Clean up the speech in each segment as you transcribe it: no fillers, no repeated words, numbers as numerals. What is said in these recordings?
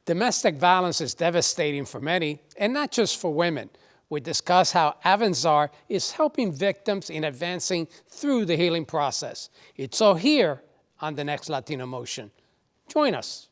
Domestic violence is devastating for many, and not just for women. We discuss how AVANZAR is helping victims in advancing through the healing process. It's all here on the next Latino Motion. Join us.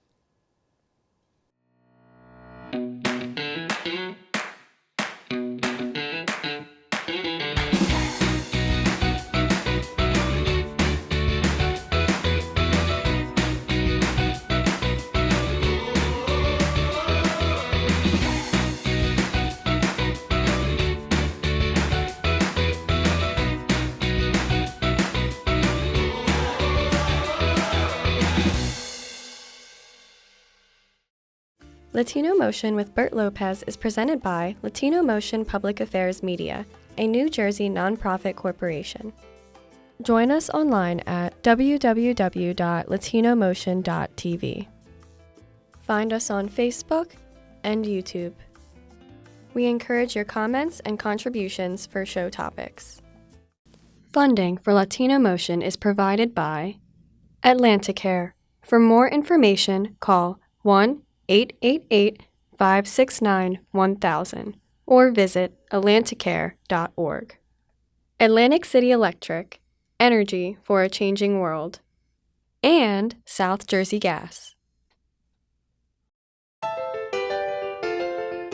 Latino Motion with Bert Lopez is presented by Latino Motion Public Affairs Media, a New Jersey nonprofit corporation. Join us online at www.latinomotion.tv. Find us on Facebook and YouTube. We encourage your comments and contributions for show topics. Funding for Latino Motion is provided by Atlanticare. For more information, call 1-888-569-1000 or visit atlanticare.org. Atlantic City Electric, energy for a changing world. And South Jersey Gas.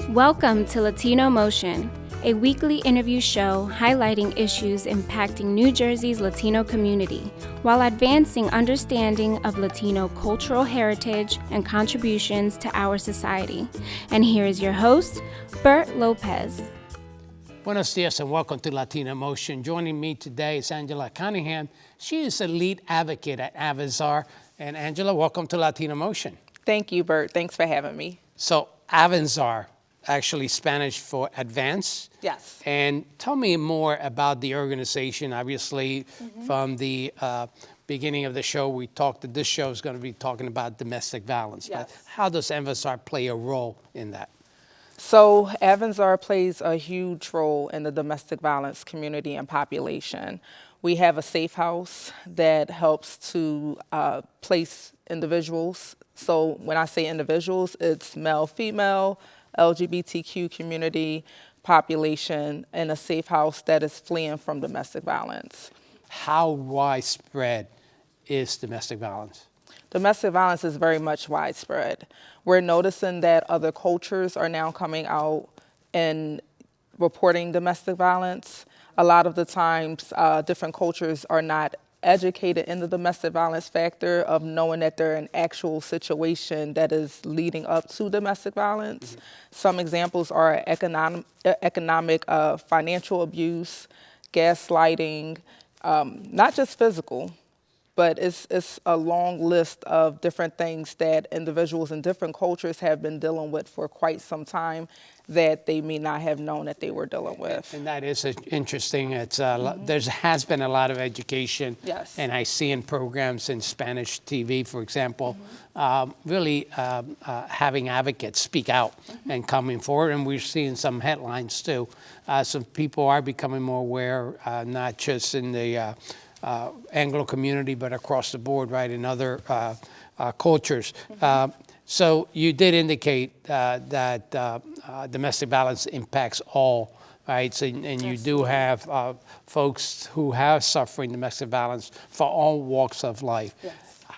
Welcome to Latino Motion, a weekly interview show highlighting issues impacting New Jersey's Latino community while advancing understanding of Latino cultural heritage and contributions to our society. And here is your host, Bert Lopez. Buenos dias and welcome to Latino Motion. Joining me today is Angela Cunningham. She is the lead advocate at AVANZAR. And Angela, welcome to Latino Motion. Thank you, Bert. Thanks for having me. So AVANZAR, actually Spanish for advance. Yes. And tell me more about the organization. Obviously, from the beginning of the show, we talked that this show is going to be talking about domestic violence. Yes. But how does AVANZAR play a role in that? So AVANZAR plays a huge role in the domestic violence community and population. We have a safe house that helps to place individuals. So when I say individuals, it's male, female, LGBTQ community, population, in a safe house that is fleeing from domestic violence. How widespread is domestic violence? Domestic violence is very much widespread. We're noticing that other cultures are now coming out and reporting domestic violence. A lot of the times, different cultures are not educated in the domestic violence factor of knowing that they're in actual situation that is leading up to domestic violence. Some examples are economic, financial abuse, gaslighting, not just physical, but it's a long list of different things that individuals in different cultures have been dealing with for quite some time that they may not have known that they were dealing with. And that is interesting. It's there has been a lot of education. Yes. And I see in programs in Spanish TV, for example, really having advocates speak out and coming forward. And we're seeing some headlines too. Some people are becoming more aware, not just in the Anglo community, but across the board, right, in other cultures. So you did indicate that domestic violence impacts all, right? So, and you do have folks who have suffering domestic violence for all walks of life. Yes.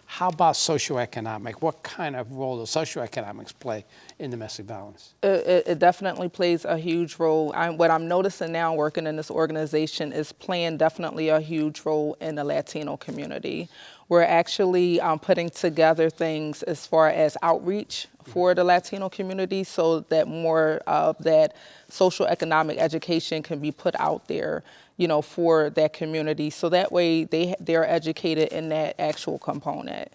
How about socioeconomic? What kind of role does socioeconomics play in domestic violence? It definitely plays a huge role. What I'm noticing now working in this organization is playing definitely a huge role in the Latino community. We're actually putting together things as far as outreach for the Latino community so that more of that social economic education can be put out there, you know, for that community. So that way they're educated in that actual component.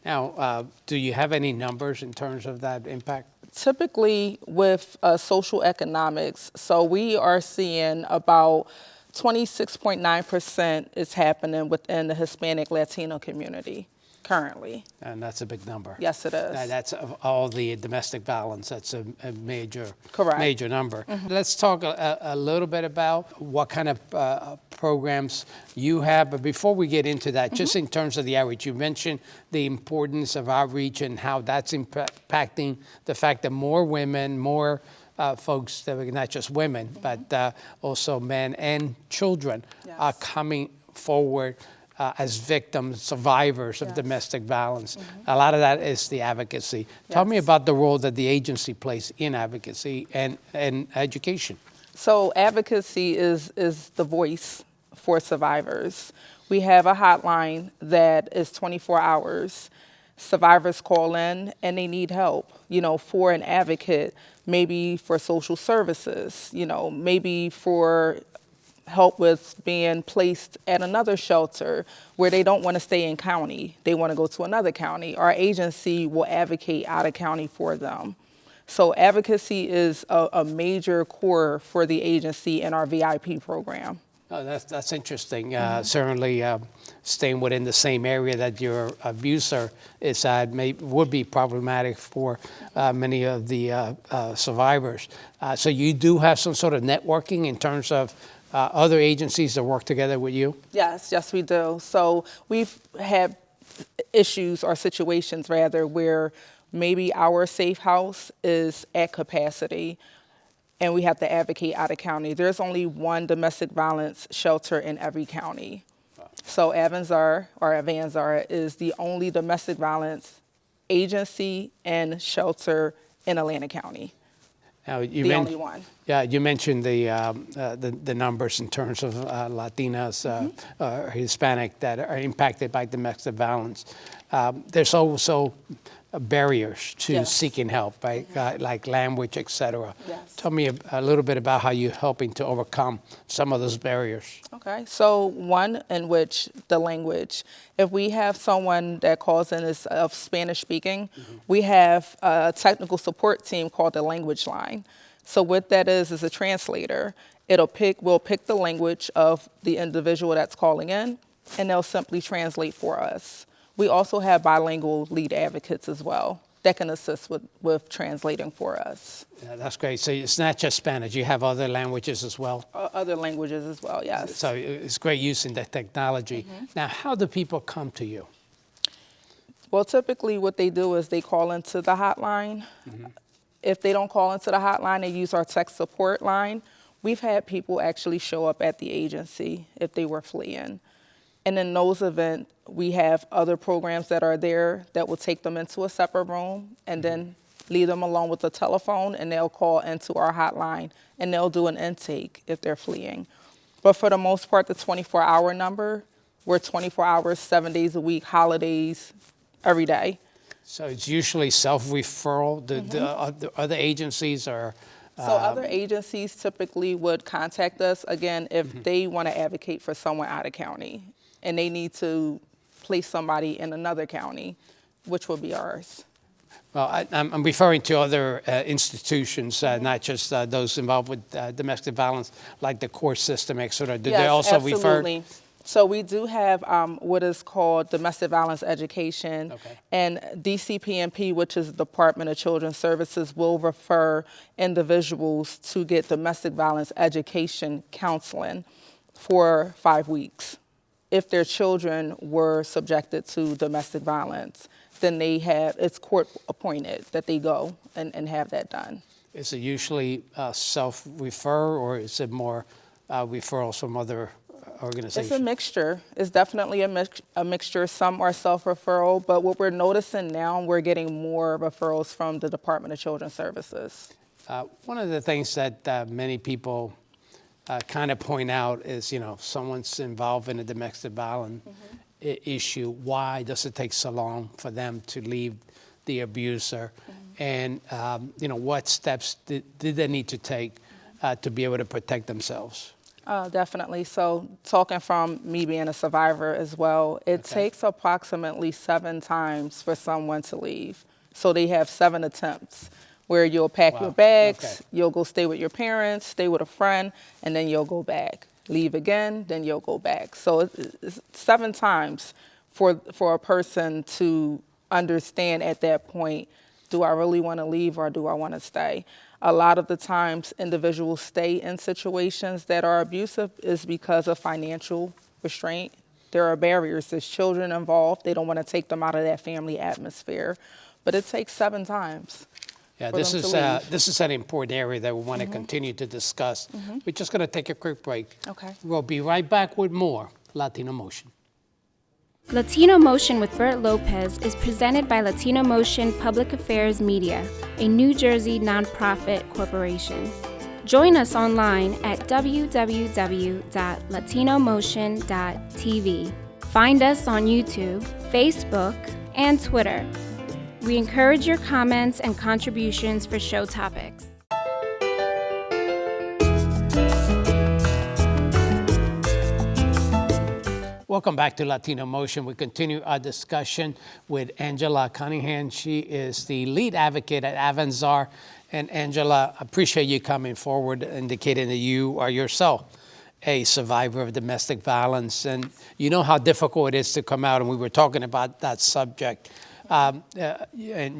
Now, do you have any numbers in terms of that impact? Typically with social economics, so we are seeing about 26.9% is happening within the Hispanic Latino community. currently. And that's a big number. Yes, it is. That's of all the domestic violence. That's a major, Correct. major number. Let's talk a little bit about what kind of programs you have. But before we get into that, just in terms of the outreach, you mentioned the importance of outreach and how that's impacting the fact that more women, more folks, that are not just women, but also men and children are coming forward as victims, survivors of domestic violence. A lot of that is the advocacy. Tell me about the role that the agency plays in advocacy and education. So advocacy is the voice for survivors. We have a hotline that is 24 hours. Survivors call in and they need help, for an advocate, maybe for social services, maybe for help with being placed at another shelter where they don't want to stay in county. They want to go to another county. Our agency will advocate out of county for them. So advocacy is a major core for the agency in our VIP program. Oh, that's interesting. Certainly staying within the same area that your abuser is at would be problematic for many of the survivors. So you do have some sort of networking in terms of other agencies that work together with you? Yes, we do. So we've had issues or situations rather where maybe our safe house is at capacity and we have to advocate out of county. There's only one domestic violence shelter in every county. So AVANZAR is the only domestic violence agency and shelter in Atlanta County. Now, The only one. Yeah, you mentioned the numbers in terms of Latinas, Hispanic that are impacted by domestic violence. There's also barriers to seeking help, right? Like language, et cetera. Yes. Tell me a little bit about how you're helping to overcome some of those barriers. Okay, so one in which the language, if we have someone that calls in is of Spanish speaking, we have a technical support team called the language line. So what that is a translator. We'll pick the language of the individual that's calling in, and they'll simply translate for us. We also have bilingual lead advocates as well that can assist with translating for us. Yeah, that's great. So it's not just Spanish. You have other languages as well? Other languages as well, yes. So it's great using the technology. Now, how do people come to you? Well, typically what they do is they call into the hotline. If they don't call into the hotline, they use our tech support line. We've had people actually show up at the agency if they were fleeing. And in those events, we have other programs that are there that will take them into a separate room and then leave them alone with the telephone, and they'll call into our hotline and they'll do an intake if they're fleeing. But for the most part, the 24-hour number, we're 24 hours, 7 days a week, holidays, every day. So it's usually self-referral. The other agencies are... So other agencies typically would contact us, again, if they want to advocate for someone out of county and they need to place somebody in another county, which will be ours. Well, I'm referring to other institutions, not just those involved with domestic violence, like the court system, et cetera. Do they also absolutely. refer? So we do have what is called domestic violence education, and DCPMP, which is the Department of Children's Services, will refer individuals to get domestic violence education counseling for 5 weeks. If their children were subjected to domestic violence, then it's court appointed that they go and have that done. Is it usually self-refer, or is it more referrals from other organizations? It's a mixture. It's definitely a mixture. Some are self-referral, but what we're noticing now, we're getting more referrals from the Department of Children's Services. One of the things that many people kind of point out is, someone's involved in a domestic violence issue. Why does it take so long for them to leave the abuser? And, what steps did they need to take to be able to protect themselves? Definitely. So talking from me being a survivor as well, it takes approximately 7 times for someone to leave. So they have 7 attempts where you'll pack your bags, you'll go stay with your parents, stay with a friend, and then you'll go back. Leave again, then you'll go back. So it's 7 times for a person to understand at that point, do I really want to leave or do I want to stay? A lot of the times individuals stay in situations that are abusive is because of financial restraint. There are barriers. There's children involved. They don't want to take them out of that family atmosphere. But it takes 7 times. Yeah, for this them to is leave. this is an important area that we want to continue to discuss. We're just going to take a quick break. Okay. We'll be right back with more Latino Motion. Latino Motion with Bert Lopez is presented by Latino Motion Public Affairs Media, a New Jersey nonprofit corporation. Join us online at www.latinomotion.tv. Find us on YouTube, Facebook, and Twitter. We encourage your comments and contributions for show topics. Welcome back to Latino Motion. We continue our discussion with Angela Cunningham. She is the lead advocate at AVANZAR. And Angela, appreciate you coming forward, indicating that you are yourself a survivor of domestic violence. And you know how difficult it is to come out, and we were talking about that subject. And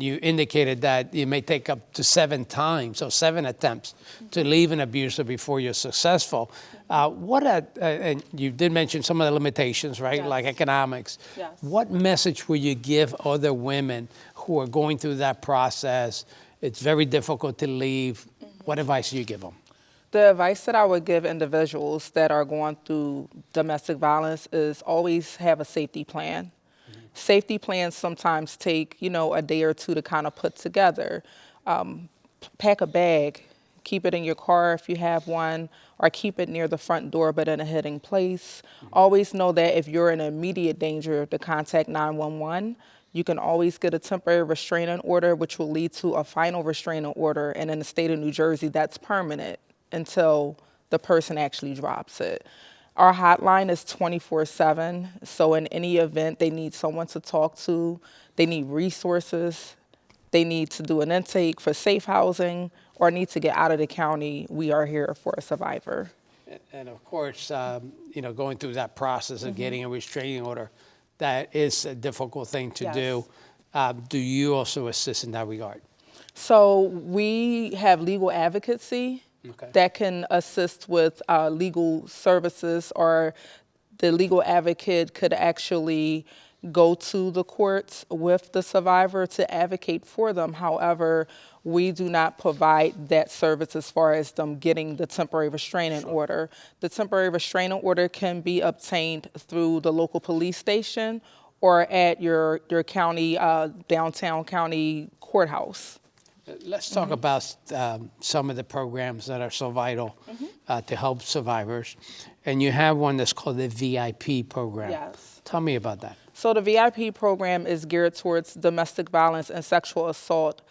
you indicated that you may take up to 7 times, or 7 attempts to leave an abuser before you're successful. And you did mention some of the limitations, right? Yes. Like economics. Yes. What message would you give other women who are going through that process? It's very difficult to leave. What advice do you give them? The advice that I would give individuals that are going through domestic violence is always have a safety plan. Safety plans sometimes take, a day or 2 to kind of put together. Pack a bag, keep it in your car if you have one, or keep it near the front door but in a hidden place. Always know that if you're in immediate danger, to contact 911. You can always get a temporary restraining order, which will lead to a final restraining order. And in the state of New Jersey, that's permanent until the person actually drops it. Our hotline is 24/7, so in any event they need someone to talk to, they need resources, they need to do an intake for safe housing, or need to get out of the county, we are here for a survivor. And of course, going through that process of getting a restraining order, that is a difficult thing to Yes. do. Do you also assist in that regard? So we have legal advocacy. Okay. That can assist with legal services, or the legal advocate could actually go to the courts with the survivor to advocate for them. However, we do not provide that service as far as them getting the temporary restraining order. The temporary restraining order can be obtained through the local police station or at your county, downtown county courthouse. Let's talk about some of the programs that are so vital to help survivors. And you have one that's called the VIP program. Yes. Tell me about that. So the VIP program is geared towards domestic violence and sexual assault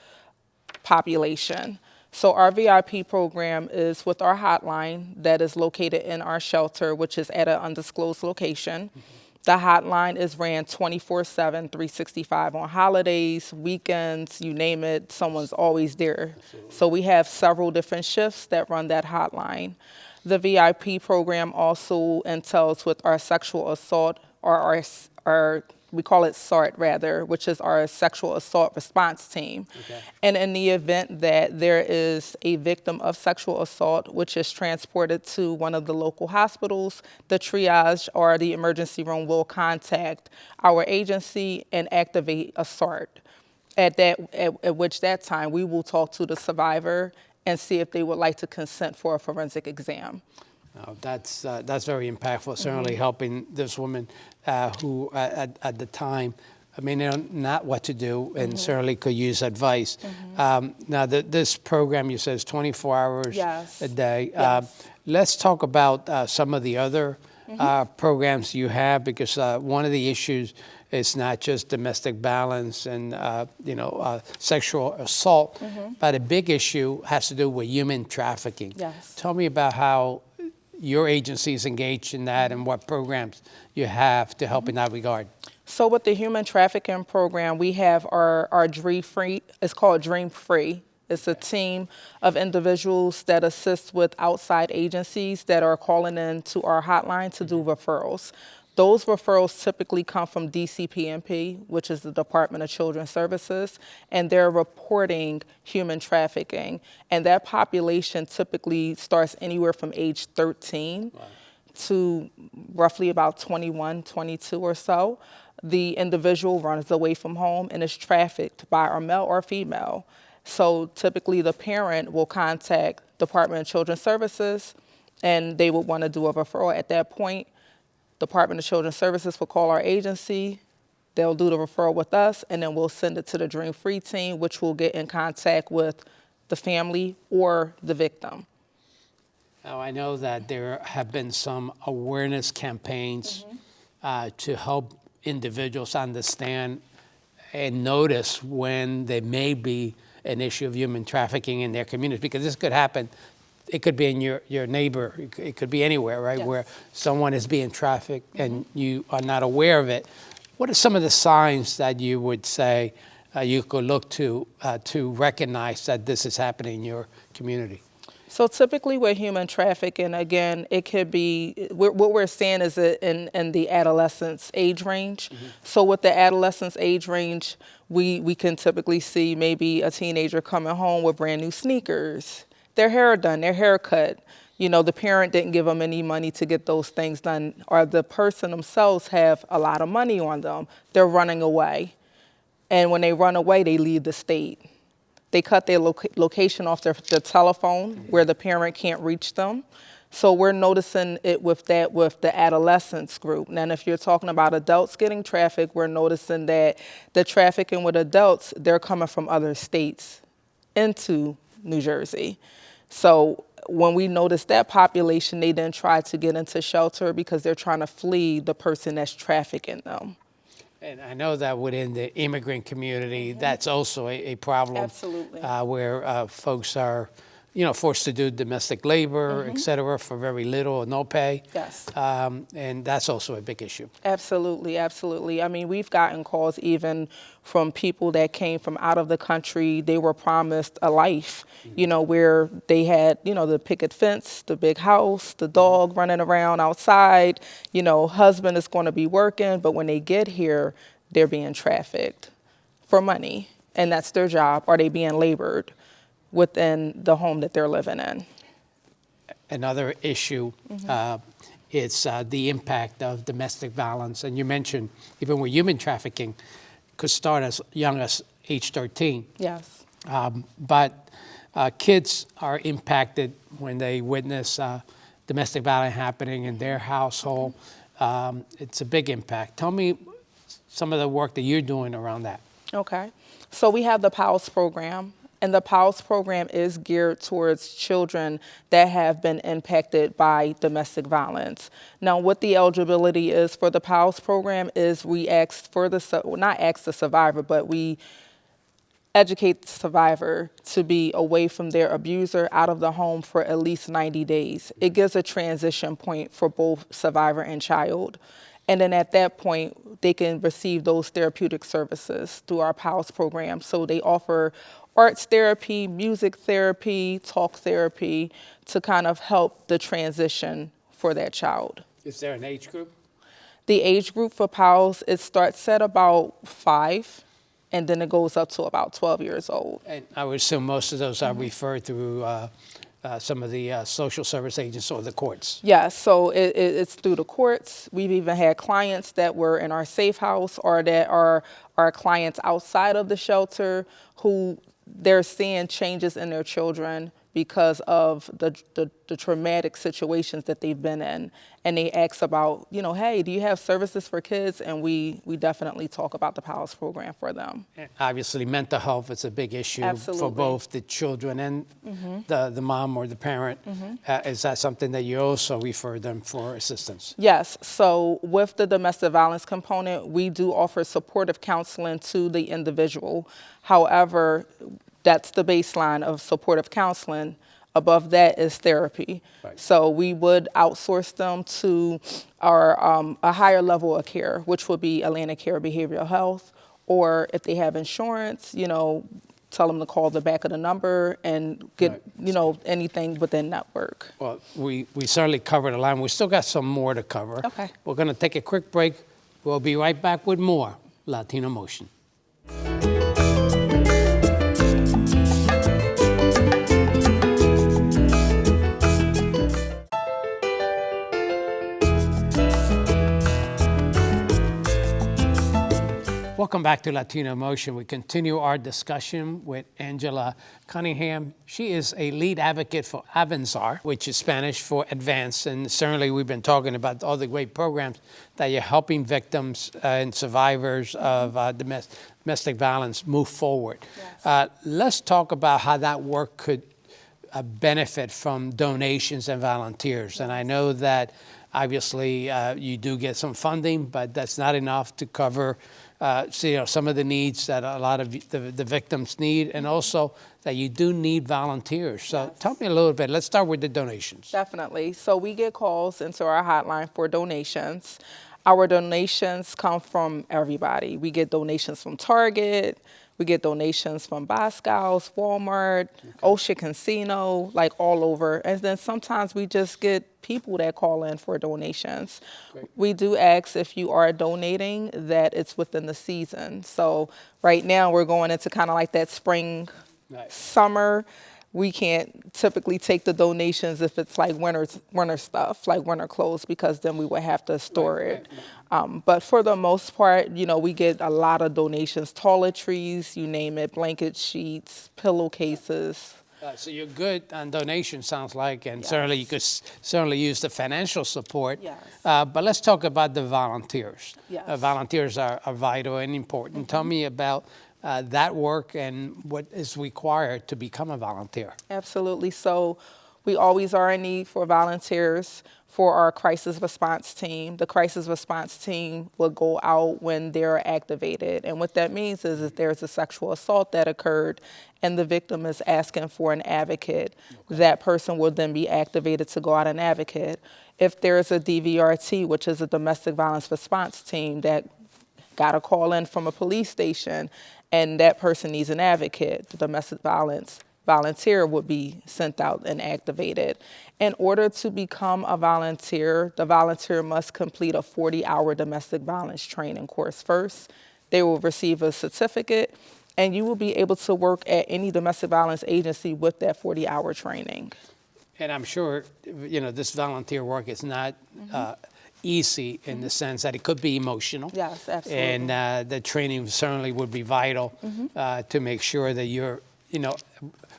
population. So our VIP program is with our hotline that is located in our shelter, which is at an undisclosed location. The hotline is ran 24/7, 365 on holidays, weekends, you name it, someone's always there. Absolutely. So we have several different shifts that run that hotline. The VIP program also entails with our sexual assault, or our we call it SART rather, which is our sexual assault response team. Okay. And in the event that there is a victim of sexual assault, which is transported to one of the local hospitals, the triage or the emergency room will contact our agency and activate a SART. At which time we will talk to the survivor and see if they would like to consent for a forensic exam. That's very impactful, certainly helping this woman who at the time, they don't know what to do and certainly could use advice. Now, this program, you said, is 24 hours Yes. a day. Yes. Let's talk about some of the other programs you have, because one of the issues is not just domestic violence and sexual assault, but a big issue has to do with human trafficking. Yes. Tell me about how your agency is engaged in that and what programs you have to help in that regard. So with the human trafficking program, we have our Dream Free. It's called Dream Free. It's a team of individuals that assist with outside agencies that are calling in to our hotline to do referrals. Those referrals typically come from DCPMP, which is the Department of Children's Services, and they're reporting human trafficking. And that population typically starts anywhere from age 13 to roughly about 21, 22 or so. The individual runs away from home and is trafficked by a male or female. So typically the parent will contact Department of Children's Services, and they would want to do a referral. At that point, Department of Children's Services will call our agency, they'll do the referral with us, and then we'll send it to the Dream Free team, which will get in contact with the family or the victim. Now, I know that there have been some awareness campaigns to help individuals understand and notice when there may be an issue of human trafficking in their communities, because this could happen. It could be in your neighbor. It could be anywhere, right, where someone is being trafficked and you are not aware of it. What are some of the signs that you would say you could look to recognize that this is happening in your community? So typically with human trafficking, again, it could be, what we're seeing is in the adolescence age range. So with the adolescence age range, we can typically see maybe a teenager coming home with brand new sneakers, their hair done, their hair cut. You know, the parent didn't give them any money to get those things done, or the person themselves have a lot of money on them. They're running away. And when they run away, they leave the state. They cut their location off their telephone where the parent can't reach them. So we're noticing it with the adolescents group. Now, if you're talking about adults getting trafficked, we're noticing that the trafficking with adults, they're coming from other states into New Jersey. So when we notice that population, they then try to get into shelter because they're trying to flee the person that's trafficking them. And I know that within the immigrant community, that's also a problem. Absolutely. Where folks are, forced to do domestic labor, et cetera, for very little or no pay. Yes. And that's also a big issue. Absolutely, absolutely. I mean, we've gotten calls even from people that came from out of the country. They were promised a life, where they had, the picket fence, the big house, the dog running around outside, husband is going to be working, but when they get here, they're being trafficked for money, and that's their job, or they being labored within the home that they're living in. Another issue is the impact of domestic violence. And you mentioned even with human trafficking, could start as young as age 13. Yes. But kids are impacted when they witness domestic violence happening in their household. It's a big impact. Tell me some of the work that you're doing around that. Okay. So we have the PALS program. And the PALS program is geared towards children that have been impacted by domestic violence. Now, what the eligibility is for the PALS program is we ask for not ask the survivor, but we educate the survivor to be away from their abuser, out of the home for at least 90 days. It gives a transition point for both survivor and child. And then at that point, they can receive those therapeutic services through our PALS program. So they offer arts therapy, music therapy, talk therapy to kind of help the transition for that child. Is there an age group? The age group for PALS, it starts at about 5, and then it goes up to about 12 years old. And I would assume most of those are referred through some of the social service agents or the courts. Yes, so it's through the courts. We've even had clients that were in our safe house or that are our clients outside of the shelter who they're seeing changes in their children because of the traumatic situations that they've been in. And they ask about, hey, do you have services for kids? And we definitely talk about the PALS program for them. And obviously, mental health is a big issue Absolutely. for both the children and the mom or the parent. Is that something that you also refer them for assistance? Yes, so with the domestic violence component, we do offer supportive counseling to the individual. However, that's the baseline of supportive counseling. Above that is therapy. Right. So we would outsource them to our a higher level of care, which would be Atlanta Care Behavioral Health, or if they have insurance, tell them to call the back of the number and get, anything within network. Well, we certainly covered a lot. We still got some more to cover. Okay. We're going to take a quick break. We'll be right back with more Latino Motion. Welcome back to Latino Motion. We continue our discussion with Angela Cunningham. She is a lead advocate for AVANZAR, which is Spanish for advance. And certainly we've been talking about all the great programs that you're helping victims and survivors of domestic violence move forward. Yes. Let's talk about how that work could benefit from donations and volunteers. And I know that obviously you do get some funding, but that's not enough to cover some of the needs that a lot of the victims need, and also that you do need volunteers. So yes. Tell me a little bit. Let's start with the donations. Definitely. So we get calls into our hotline for donations. Our donations come from everybody. We get donations from Target. We get donations from Boy Scouts, Walmart, Ocean Casino, like all over. And then sometimes we just get people that call in for donations. Great. We do ask if you are donating that it's within the season. So right now we're going into kind of like that spring, summer. We can't typically take the donations if it's like winter stuff, like winter clothes, because then we would have to store it. But for the most part, we get a lot of donations, toiletries, you name it, blanket sheets, pillowcases. So you're good on donations, sounds like, and yes. Certainly you could certainly use the financial support. Yes. But let's talk about the volunteers. Yes. Volunteers are vital and important. Mm-hmm. Tell me about that work and what is required to become a volunteer. Absolutely. So we always are in need for volunteers for our crisis response team. The crisis response team will go out when they're activated. And what that means is if there's a sexual assault that occurred and the victim is asking for an advocate, that person will then be activated to go out and advocate. If there's a DVRT, which is a domestic violence response team that got a call in from a police station and that person needs an advocate, the domestic violence volunteer would be sent out and activated. In order to become a volunteer, the volunteer must complete a 40-hour domestic violence training course first. They will receive a certificate, and you will be able to work at any domestic violence agency with that 40-hour training. And I'm sure, this volunteer work is not easy in the sense that it could be emotional. Yes, absolutely. And the training certainly would be vital to make sure that you're,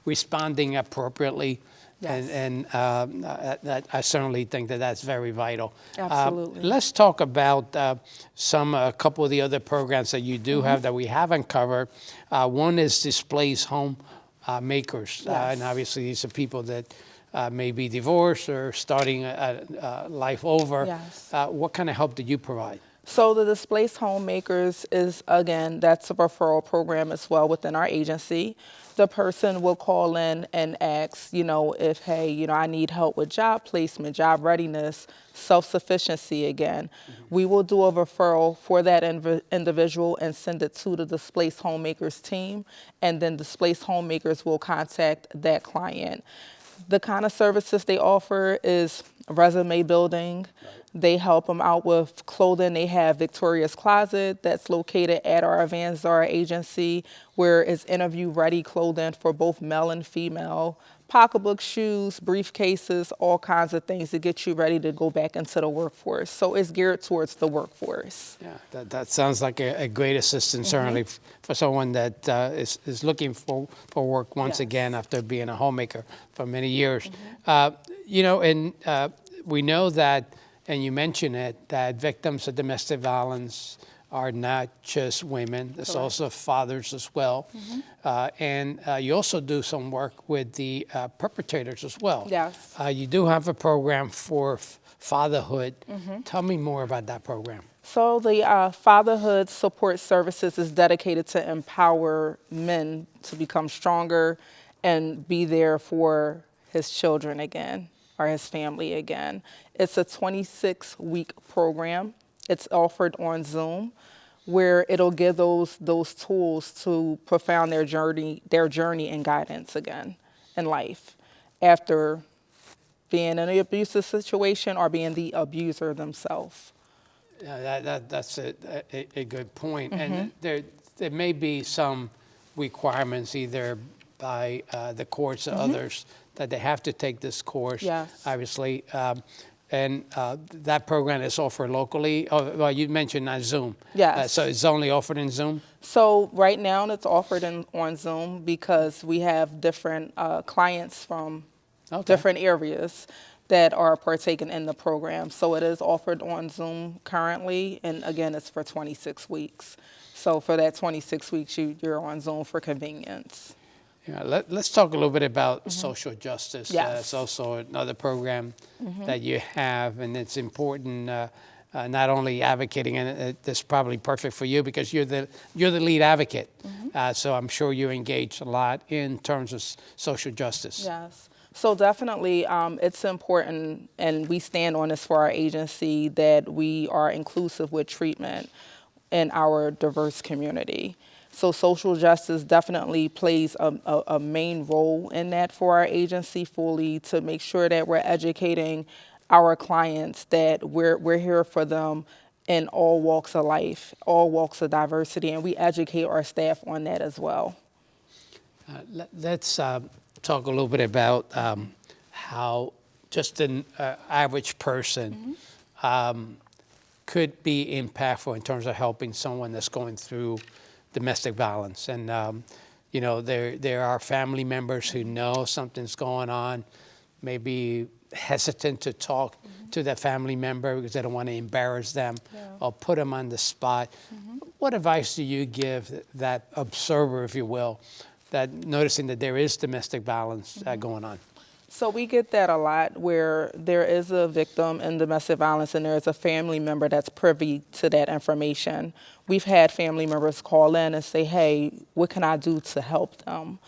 responding appropriately. Yes. And that I certainly think that that's very vital. Absolutely. Let's talk about a couple of the other programs that you do have that we haven't covered. One is Displaced Home Makers. Yes. And obviously these are people that may be divorced or starting life over. Yes. What kind of help do you provide? So the Displaced Homemakers is, again, that's a referral program as well within our agency. The person will call in and ask, if, hey, I need help with job placement, job readiness, self-sufficiency again. We will do a referral for that individual and send it to the Displaced Homemakers team, and then Displaced Homemakers will contact that client. The kind of services they offer is resume building. They help them out with clothing. They have Victoria's Closet that's located at our AVANZAR agency, where it's interview-ready clothing for both male and female. Pocketbook, shoes, briefcases, all kinds of things to get you ready to go back into the workforce. So it's geared towards the workforce. Yeah, that sounds like a great assistance, certainly for someone that is looking for work once again after being a homemaker for many years. We know that, and you mentioned it, that victims of domestic violence are not just women. There's also fathers as well. And you also do some work with the perpetrators as well. Yes. You do have a program for fatherhood. Tell me more about that program. So the Fatherhood Support Services is dedicated to empower men to become stronger and be there for his children again, or his family again. It's a 26-week program. It's offered on Zoom. where it'll give those tools to profound their journey and guidance again in life after being in an abusive situation or being the abuser themselves. That's a good point. And there may be some requirements either by the courts or others that they have to take this course, Yes. obviously. And that program is offered locally. Oh, well, you mentioned on Zoom. Yes. So it's only offered in Zoom? So right now it's offered on Zoom because we have different clients from different areas that are partaking in the program. So it is offered on Zoom currently, and again, it's for 26 weeks. So for that 26 weeks, you're on Zoom for convenience. Yeah, let's talk a little bit about social justice. Yes. It's also another program that you have, and it's important not only advocating, and it's probably perfect for you because you're the lead advocate. So I'm sure you engage a lot in terms of social justice. Yes. So definitely, it's important, and we stand on this for our agency, that we are inclusive with treatment in our diverse community. So social justice definitely plays a main role in that for our agency fully, to make sure that we're educating our clients that we're here for them in all walks of life, all walks of diversity, and we educate our staff on that as well. Let's talk a little bit about how just an average person could be impactful in terms of helping someone that's going through domestic violence. And, you know, there are family members who know something's going on, maybe hesitant to talk to that family member because they don't want to embarrass them or put them on the spot. What advice do you give that observer, if you will, that noticing that there is domestic violence going on? So we get that a lot, where there is a victim in domestic violence and there is a family member that's privy to that information. We've had family members call in and say, hey, what can I do to help them?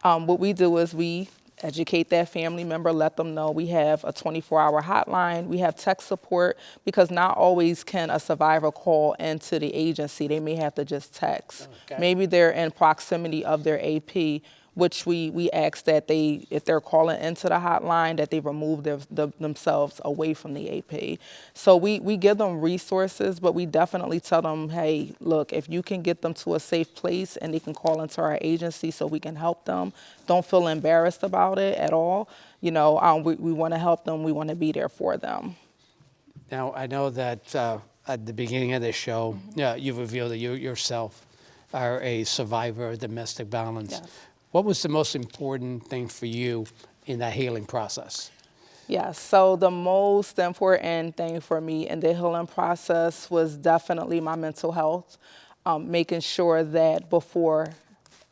What we do is we educate that family member, let them know we have a 24-hour hotline, we have tech support, because not always can a survivor call into the agency. They may have to just text. Okay. Maybe they're in proximity of their AP, which we ask that they, if they're calling into the hotline, that they remove themselves away from the AP. So we give them resources, but we definitely tell them, hey, look, if you can get them to a safe place and they can call into our agency so we can help them, don't feel embarrassed about it at all. You know, we want to help them. We want to be there for them. Now, I know that at the beginning of the show, you've revealed that you yourself are a survivor of domestic violence. Yes. What was the most important thing for you in that healing process? Yes, so the most important thing for me in the healing process was definitely my mental health, making sure that before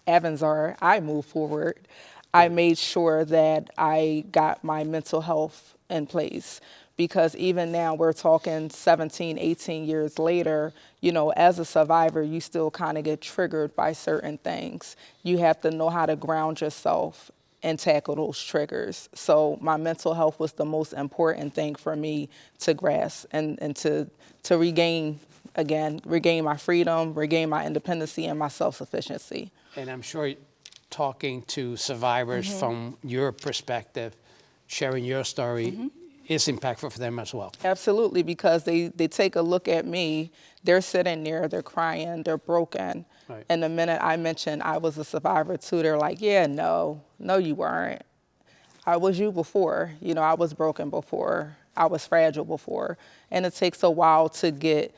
AVANZAR, I moved forward, I made sure that I got my mental health in place. Because even now, we're talking 17, 18 years later, you know, as a survivor, you still kind of get triggered by certain things. You have to know how to ground yourself and tackle those triggers. So my mental health was the most important thing for me to grasp and to regain my freedom, regain my independency and my self-sufficiency. And I'm sure talking to survivors from your perspective, sharing your story, is impactful for them as well. Absolutely, because they take a look at me, they're sitting there, they're crying, they're broken. Right. And the minute I mention I was a survivor too, they're like, yeah, no, you weren't. I was you before. You know, I was broken before. I was fragile before. And it takes a while to get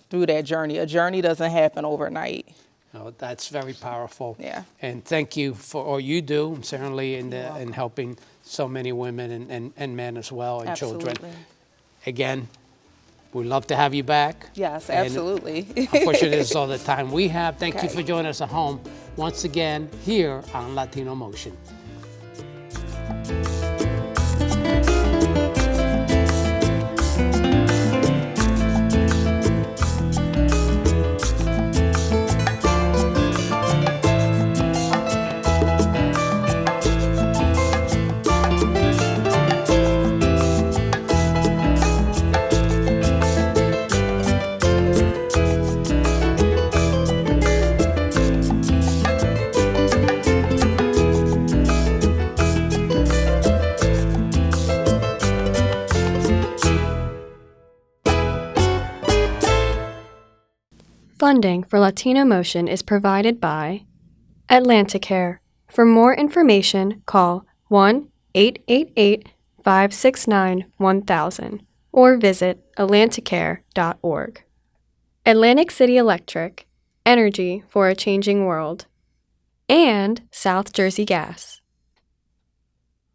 through that journey. A journey doesn't happen overnight. No, that's very powerful. Yeah. And thank you for all you do, certainly in helping so many women and men as well, and children. Absolutely. Again, we'd love to have you back. Yes, And absolutely. unfortunately, this is all the time we have. Thank you Okay. for joining us at home once again here on Latino Motion. Funding for Latino Motion is provided by Atlanticare. For more information, call 1-888-569-1000 or visit atlanticare.org. Atlantic City Electric, energy for a changing world. And South Jersey Gas.